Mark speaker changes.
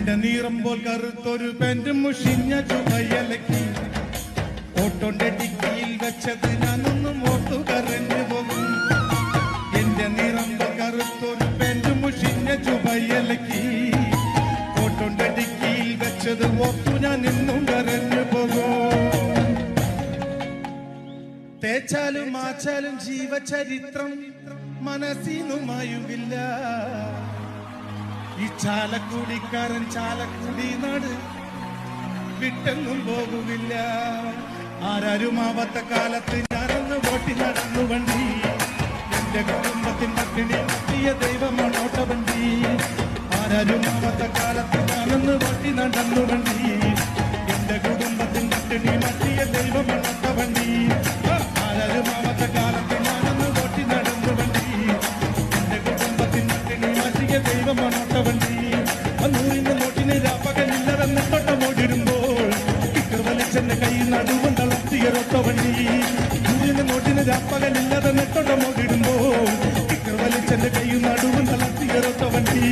Speaker 1: എന്റെ നീറമ്പോൾ കറുത്തൊരു പെൻറ്റും മുഷിഞ്ഞ ചുമയലക്കി ഓട്ടോന്റെ ഡിക്കിയിൽ വെച്ചത് ഞാനൊന്നും ഓട്ടു കരഞ്ഞു പോകും. എന്റെ നീറമ്പോൾ കറുത്തൊരു പെൻറ്റും മുഷിഞ്ഞ ചുമയലക്കി ഓട്ടോന്റെ ഡിക്കിയിൽ വെച്ചത് ഓർത്തു ഞാൻ ഇന്നും കരഞ്ഞു പോകും. തേച്ചാലും മാച്ചാലും ജീവചരിത്രം മനസ്സിനുമായുമില്ല. ഈ ചാലക്കുടിക്കാരൻ ചാലക്കുടി നാട് വിട്ടെങ്ങും പോകുന്നില്ല. ആരാരുമാവാത്ത കാലത്ത് ഞാനൊന്ന് വോട്ടി നടന്നു വണ്ടി. എന്റെ കുടുംബത്തിൻ പട്ടിണി കിട്ടിയ ദൈവമാണ് ഓട്ടവണ്ടി. ആരാരുമാവാത്ത കാലത്ത് ഞാനൊന്ന് വോട്ടി നടന്നു വണ്ടി. എന്റെ കുടുംബത്തിൻ പട്ടിണി മാറ്റിയ ദൈവമാണ് ഓട്ടവണ്ടി. ആരാരുമാവാത്ത കാലത്ത് ഞാനൊന്ന് വോട്ടി നടന്നു വണ്ടി. എന്റെ കുടുംബത്തിൻ പട്ടിണി മാറ്റിയ ദൈവമാണ് ഓട്ടവണ്ടി. നൂറിന്റെ നോട്ടിന് രാപ്പകലില്ലവൻ നെട്ടോട്ടമോടിടുമ്പോൾ കിക്കർ വലിച്ചെന്റെ കൈ നടുവൻ തളർത്തിയൊരൊട്ടവണ്ടി. നൂറിന്റെ നോട്ടിന് രാപ്പകലില്ലവൻ നെട്ടോട്ടമോടിടുമ്പോൾ കിക്കർ വലിച്ചെന്റെ കൈ നടുവൻ തളർത്തിയൊരൊട്ടവണ്ടി.